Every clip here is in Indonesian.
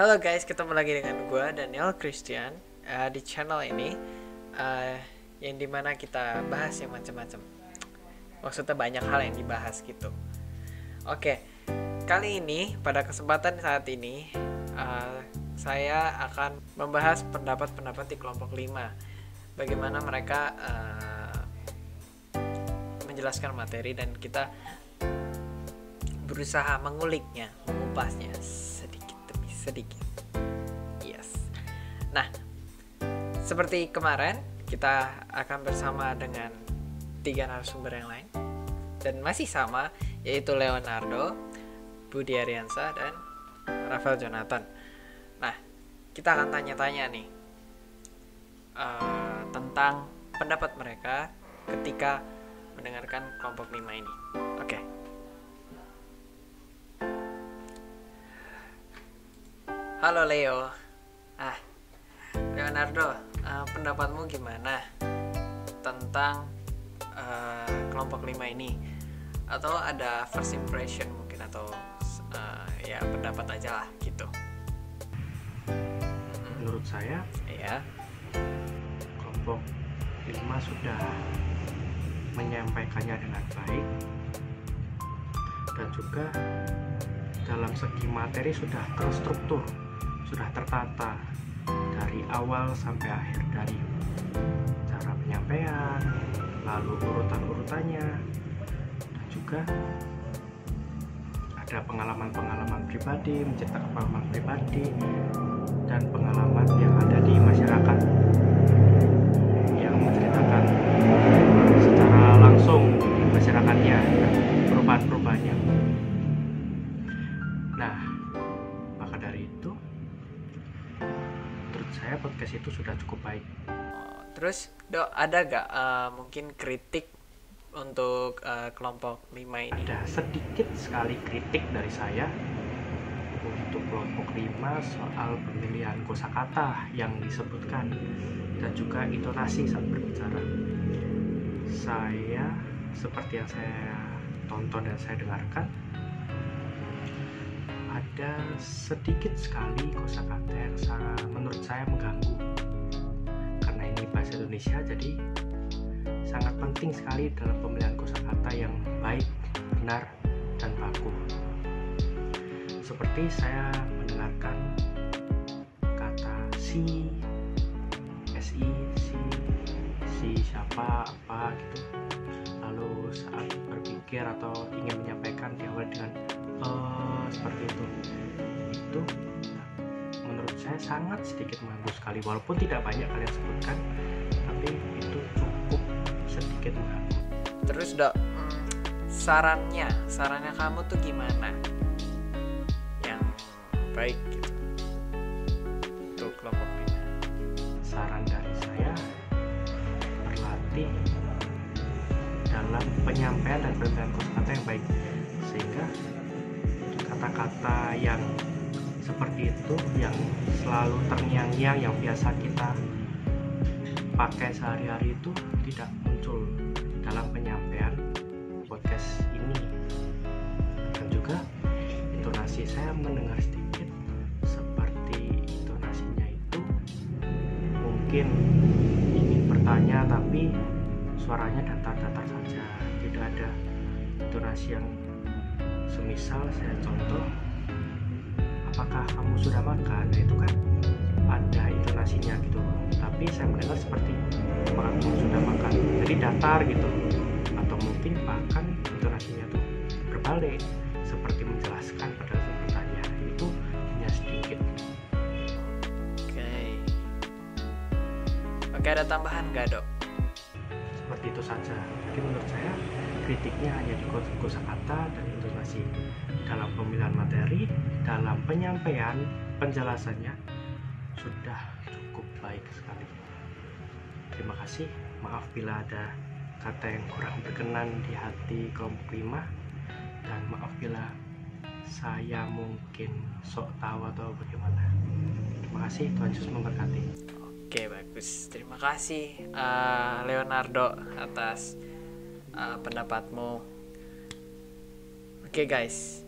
Halo guys, ketemu lagi dengan gue Daniel Christian di channel ini, yang dimana kita bahas yang macam-macam. Maksudnya banyak hal yang dibahas gitu. Oke, kali ini pada kesempatan saat ini saya akan membahas pendapat-pendapat di kelompok 5. Bagaimana mereka menjelaskan materi dan kita berusaha menguliknya, mengupasnya sedikit demi sedikit. Yes. Nah, seperti kemarin kita akan bersama dengan 3 narasumber yang lain dan masih sama, yaitu Leonardo, Budi Ariansa, dan Rafael Jonathan. Nah, kita akan tanya-tanya nih tentang pendapat mereka ketika mendengarkan kelompok 5 ini. Oke. Halo Leo. Leonardo, pendapatmu gimana tentang kelompok 5 ini? Atau ada first impression mungkin, atau ya pendapat aja lah gitu. Menurut saya, Iya. kelompok 5 sudah menyampaikannya dengan baik, dan juga dalam segi materi sudah terstruktur, sudah tertata dari awal sampai akhir, dari cara penyampaian, lalu urutan-urutannya, dan juga ada pengalaman-pengalaman pribadi, menceritakan pengalaman pribadi dan pengalaman yang ada di masyarakat, yang menceritakan secara langsung di masyarakatnya perubahan-perubahannya. Nah, maka dari itu menurut saya podcast itu sudah cukup baik. Terus Dok, ada gak mungkin kritik untuk kelompok 5 ini? Ada sedikit sekali kritik dari saya untuk kelompok 5 soal pemilihan kosakata yang disebutkan dan juga intonasi saat berbicara. Saya, seperti yang saya tonton dan saya dengarkan, ada sedikit sekali kosakata yang menurut saya mengganggu. Karena ini bahasa Indonesia, jadi sangat penting sekali dalam pemilihan kosakata yang baik, benar, dan baku. Seperti saya mendengarkan kata si siapa, apa gitu. Lalu saat berpikir atau ingin menyampaikan diawali dengan seperti itu menurut saya sangat sedikit mengganggu sekali, walaupun tidak banyak kalian sebutkan, tapi itu cukup sedikit mengganggu. Terus Dok, sarannya kamu tuh gimana yang baik gitu untuk kelompok 5? Saran dari saya, berlatih dalam penyampaian dan pemilihan kosakata yang baik, sehingga kata-kata yang seperti itu, yang selalu terngiang-ngiang, yang biasa kita pakai sehari-hari, itu tidak muncul dalam penyampaian podcast ini. Dan juga intonasi, saya mendengar sedikit seperti intonasinya itu mungkin ingin bertanya tapi suaranya datar-datar saja, tidak ada intonasi yang semisal saya contoh, apakah kamu sudah makan? Nah, itu kan ada intonasinya gitu, tapi saya mendengar seperti apakah kamu sudah makan, jadi datar gitu. Atau mungkin bahkan intonasinya tuh berbalik, seperti menjelaskan pada saat bertanya. Itu hanya sedikit. Oke, ada tambahan nggak Dok? Seperti itu saja. Jadi menurut saya kritiknya hanya di kosakata dan intonasi. Dalam pemilihan materi, dalam penyampaian, penjelasannya sudah cukup baik sekali. Terima kasih. Maaf bila ada kata yang kurang berkenan di hati kelompok 5, dan maaf bila saya mungkin sok tahu atau bagaimana. Terima kasih, Tuhan Yesus memberkati. Oke, bagus. Terima kasih Leonardo atas pendapatmu. Oke guys,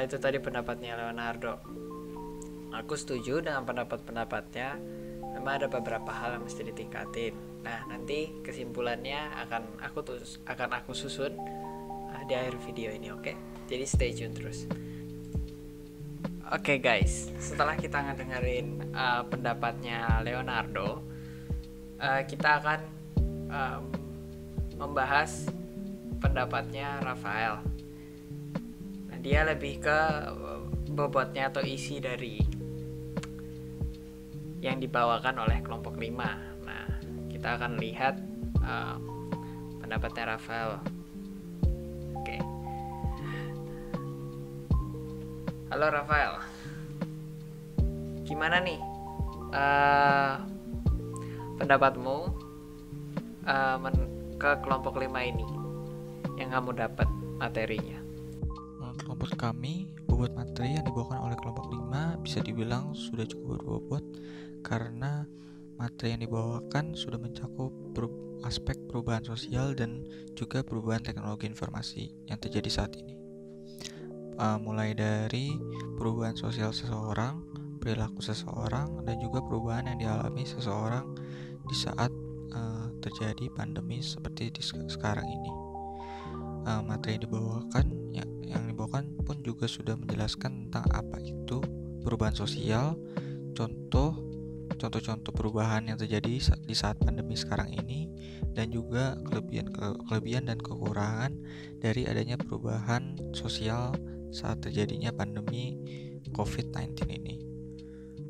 itu tadi pendapatnya Leonardo. aku setuju dengan pendapat-pendapatnya. Memang ada beberapa hal yang mesti ditingkatin. Nah, nanti kesimpulannya akan aku susun di akhir video ini, oke? Jadi stay tune terus. Oke guys, setelah kita ngedengerin pendapatnya Leonardo, kita akan membahas pendapatnya Rafael. Nah, dia lebih ke bobotnya atau isi dari yang dibawakan oleh kelompok 5. Nah, kita akan lihat pendapatnya Rafael. Oke. Halo Rafael, gimana nih pendapatmu ke kelompok 5 ini yang kamu dapat materinya? Menurut kelompok kami, bobot materi yang dibawakan oleh kelompok 5 bisa dibilang sudah cukup berbobot karena materi yang dibawakan sudah mencakup aspek perubahan sosial dan juga perubahan teknologi informasi yang terjadi saat ini. Mulai dari perubahan sosial seseorang, perilaku seseorang, dan juga perubahan yang dialami seseorang di saat terjadi pandemi seperti sekarang ini. Materi yang dibawakan pun juga sudah menjelaskan tentang apa itu perubahan sosial, contoh-contoh perubahan yang terjadi di saat pandemi sekarang ini, dan juga kelebihan dan kekurangan dari adanya perubahan sosial saat terjadinya pandemi COVID-19 ini.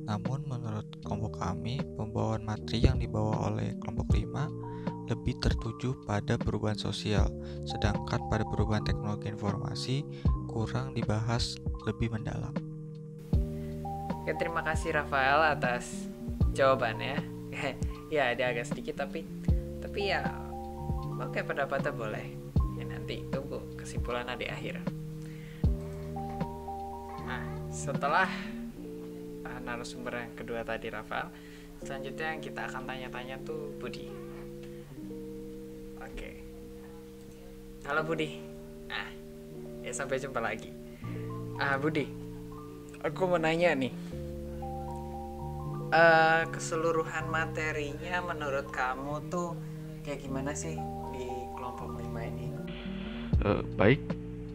Namun menurut kelompok kami, pembawaan materi yang dibawa oleh kelompok 5 lebih tertuju pada perubahan sosial, sedangkan pada perubahan teknologi informasi kurang dibahas lebih mendalam. Oke, terima kasih Rafael atas jawabannya. Ya, ada agak sedikit tapi ya oke, pendapatnya boleh. Ya, nanti tunggu kesimpulannya di akhir. Nah, setelah narasumber yang kedua tadi Rafael, selanjutnya yang kita akan tanya-tanya tuh Budi. Oke. Halo Budi. Ya sampai jumpa lagi. Budi, aku mau nanya nih. Keseluruhan materinya menurut kamu tuh kayak gimana sih di kelompok 5 ini? Baik,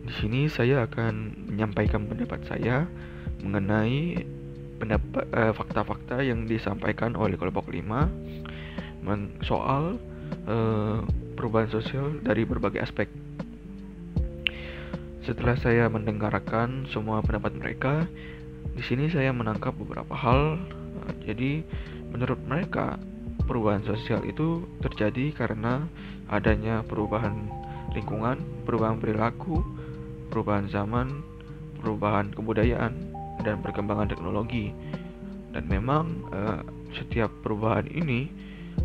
di sini saya akan menyampaikan pendapat saya mengenai fakta-fakta yang disampaikan oleh kelompok 5 soal perubahan sosial dari berbagai aspek. Setelah saya mendengarkan semua pendapat mereka, di sini saya menangkap beberapa hal. Jadi, menurut mereka, perubahan sosial itu terjadi karena adanya perubahan lingkungan, perubahan perilaku, perubahan zaman, perubahan kebudayaan, dan perkembangan teknologi. Dan memang setiap perubahan ini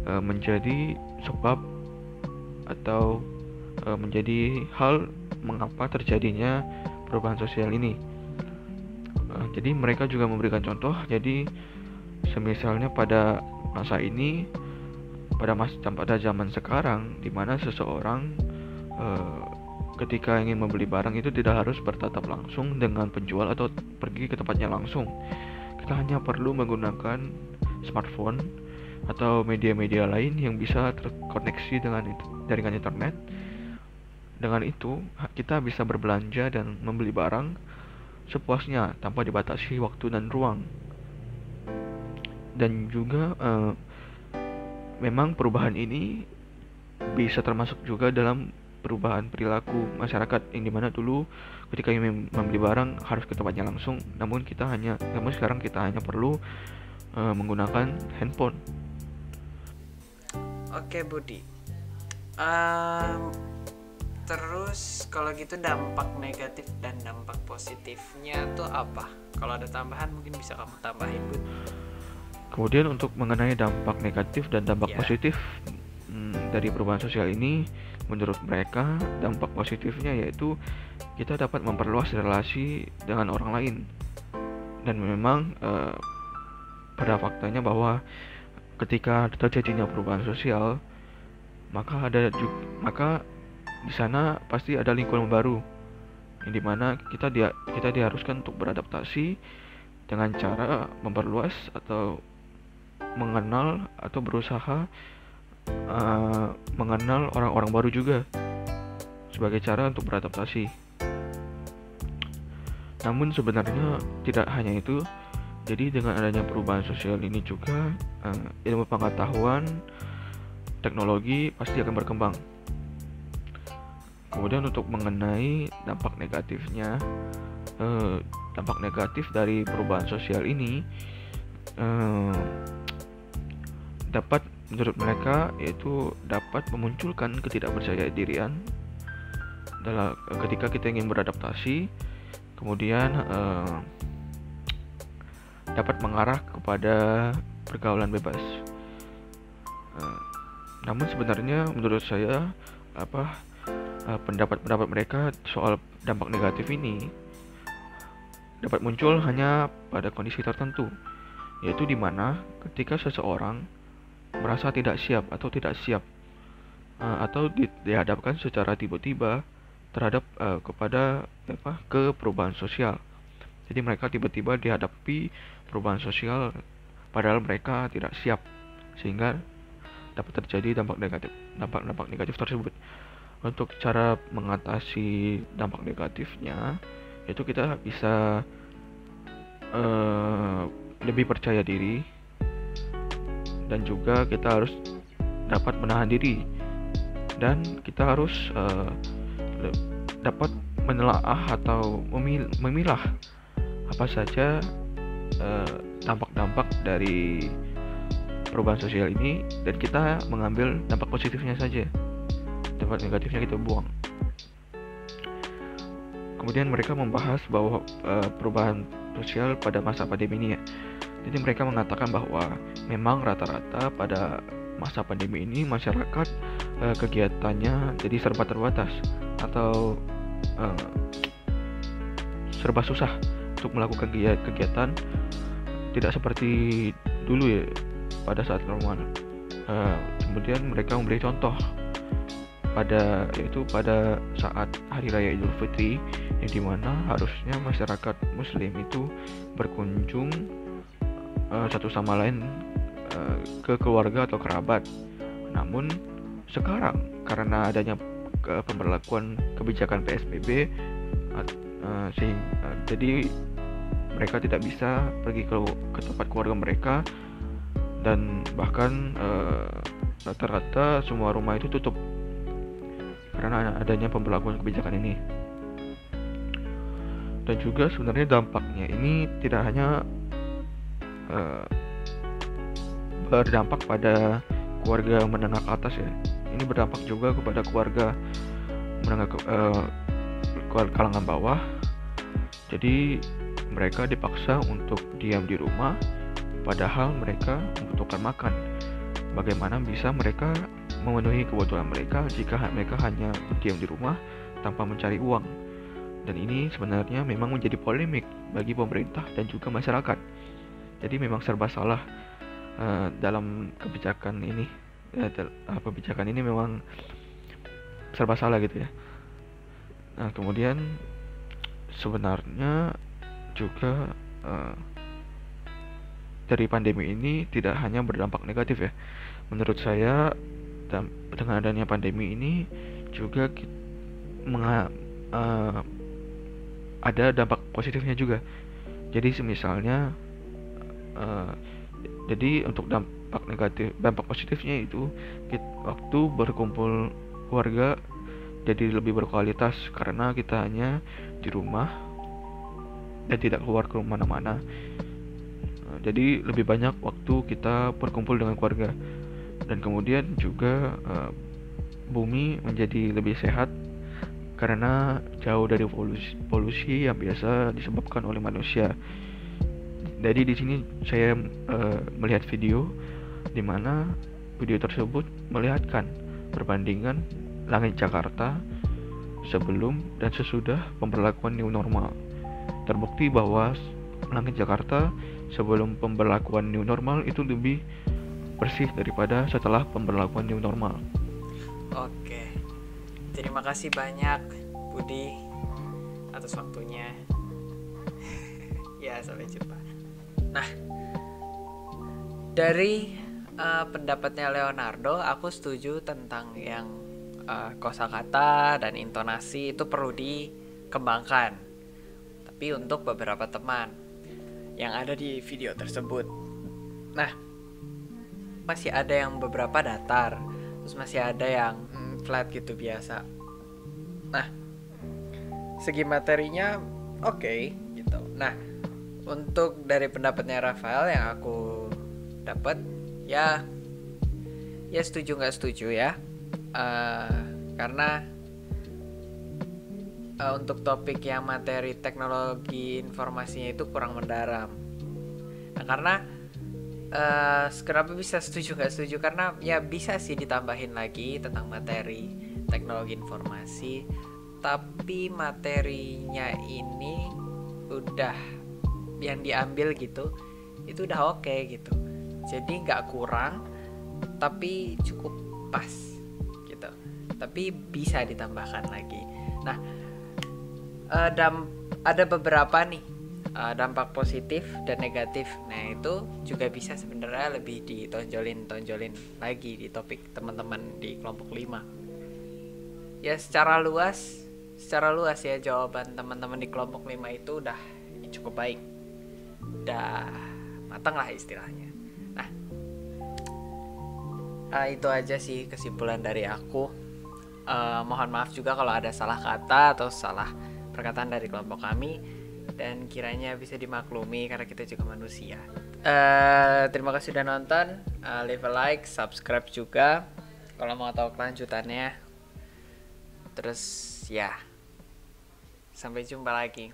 menjadi sebab atau menjadi hal mengapa terjadinya perubahan sosial ini. Jadi mereka juga memberikan contoh. Jadi semisalnya pada masa ini, pada zaman sekarang, di mana seseorang ketika ingin membeli barang itu tidak harus bertatap langsung dengan penjual atau pergi ke tempatnya langsung. Kita hanya perlu menggunakan smartphone atau media-media lain yang bisa terkoneksi dengan jaringan internet. Dengan itu, kita bisa berbelanja dan membeli barang sepuasnya tanpa dibatasi waktu dan ruang. Dan juga memang perubahan ini bisa termasuk juga dalam perubahan perilaku masyarakat, yang dimana dulu ketika ingin membeli barang harus ke tempatnya langsung, namun sekarang kita hanya perlu menggunakan handphone. Oke Budi, terus kalau gitu dampak negatif dan dampak positifnya tuh apa? Kalau ada tambahan mungkin bisa kamu tambahin, Bud. Kemudian untuk mengenai dampak negatif dan dampak positif dari perubahan sosial ini, menurut mereka dampak positifnya yaitu kita dapat memperluas relasi dengan orang lain. Dan memang pada faktanya bahwa ketika terjadinya perubahan sosial, maka di sana pasti ada lingkungan baru, yang dimana kita diharuskan untuk beradaptasi dengan cara memperluas atau mengenal atau berusaha mengenal orang-orang baru juga sebagai cara untuk beradaptasi. Namun sebenarnya tidak hanya itu. Jadi dengan adanya perubahan sosial ini juga ilmu pengetahuan, teknologi pasti akan berkembang. Kemudian untuk mengenai dampak negatifnya, dampak negatif dari perubahan sosial ini dapat menurut mereka yaitu dapat memunculkan ketidakpercayaan dalam ketika kita ingin beradaptasi, kemudian dapat mengarah kepada pergaulan bebas. Namun sebenarnya menurut saya pendapat-pendapat mereka soal dampak negatif ini dapat muncul hanya pada kondisi tertentu, yaitu di mana ketika seseorang merasa tidak siap atau dihadapkan secara tiba-tiba terhadap ke perubahan sosial. Jadi mereka tiba-tiba dihadapi perubahan sosial padahal mereka tidak siap, sehingga dapat terjadi dampak negatif tersebut. Untuk cara mengatasi dampak negatifnya, yaitu kita bisa lebih percaya diri, dan juga kita harus dapat menahan diri, dan kita harus dapat menelaah atau memilah apa saja dampak-dampak dari perubahan sosial ini, dan kita mengambil dampak positifnya saja, dampak negatifnya kita buang. Kemudian mereka membahas bahwa perubahan sosial pada masa pandemi ini ya. Jadi mereka mengatakan bahwa memang rata-rata pada masa pandemi ini masyarakat kegiatannya jadi serba terbatas atau serba susah untuk melakukan kegiatan, tidak seperti dulu ya pada saat normal. Kemudian mereka memberi contoh pada saat Hari Raya Idul Fitri, yang dimana harusnya masyarakat Muslim itu berkunjung satu sama lain ke keluarga atau kerabat. Namun sekarang karena adanya pemberlakuan kebijakan PSBB, jadi mereka tidak bisa pergi ke tempat keluarga mereka, dan bahkan rata-rata semua rumah itu tutup karena adanya pemberlakuan kebijakan ini. Dan juga sebenarnya dampaknya ini tidak hanya berdampak pada keluarga menengah ke atas ya, ini berdampak juga kepada keluarga menengah kalangan bawah. Jadi mereka dipaksa untuk diam di rumah padahal mereka membutuhkan makan. Bagaimana bisa mereka memenuhi kebutuhan mereka jika mereka hanya diam di rumah tanpa mencari uang? Dan ini sebenarnya memang menjadi polemik bagi pemerintah dan juga masyarakat. Jadi memang serba salah dalam kebijakan ini. Kebijakan ini memang serba salah gitu ya. Nah, kemudian sebenarnya juga dari pandemi ini tidak hanya berdampak negatif ya. Menurut saya dengan adanya pandemi ini juga ada dampak positifnya juga. Jadi misalnya jadi untuk dampak positifnya itu waktu berkumpul keluarga jadi lebih berkualitas karena kita hanya di rumah dan tidak keluar ke mana-mana. Jadi lebih banyak waktu kita berkumpul dengan keluarga, dan kemudian juga bumi menjadi lebih sehat karena jauh dari polusi yang biasa disebabkan oleh manusia. Jadi di sini saya melihat video di mana video tersebut melihatkan perbandingan langit Jakarta sebelum dan sesudah pemberlakuan new normal. Terbukti bahwa langit Jakarta sebelum pemberlakuan new normal itu lebih bersih daripada setelah pemberlakuan new normal. Oke, terima kasih banyak Budi atas waktunya. Ya, sampai jumpa. Nah, dari pendapatnya Leonardo, aku setuju tentang yang kosakata dan intonasi itu perlu dikembangkan. Tapi untuk beberapa teman yang ada di video tersebut. Nah, masih ada yang beberapa datar, terus masih ada yang flat gitu biasa. Nah, segi materinya oke gitu. Nah, untuk dari pendapatnya Rafael yang aku dapat, ya setuju nggak setuju ya, karena untuk topik yang materi teknologi informasinya itu kurang mendalam. Nah, karena kenapa bisa setuju nggak setuju, karena ya bisa sih ditambahin lagi tentang materi teknologi informasi, tapi materinya ini udah yang diambil gitu, itu udah oke gitu. Jadi nggak kurang, tapi cukup pas gitu. Tapi bisa ditambahkan lagi. Nah, ada beberapa nih dampak positif dan negatif. Nah, itu juga bisa sebenarnya lebih ditonjolin lagi di topik teman-teman di kelompok 5. Ya secara luas ya jawaban teman-teman di kelompok 5 itu udah cukup baik. Udah matang lah istilahnya. Nah, itu aja sih kesimpulan dari aku. Mohon maaf juga kalau ada salah kata atau salah perkataan dari kelompok kami, dan kiranya bisa dimaklumi karena kita juga manusia. Terima kasih sudah nonton. Leave a like, subscribe juga kalau mau tahu kelanjutannya. Terus ya, sampai jumpa lagi.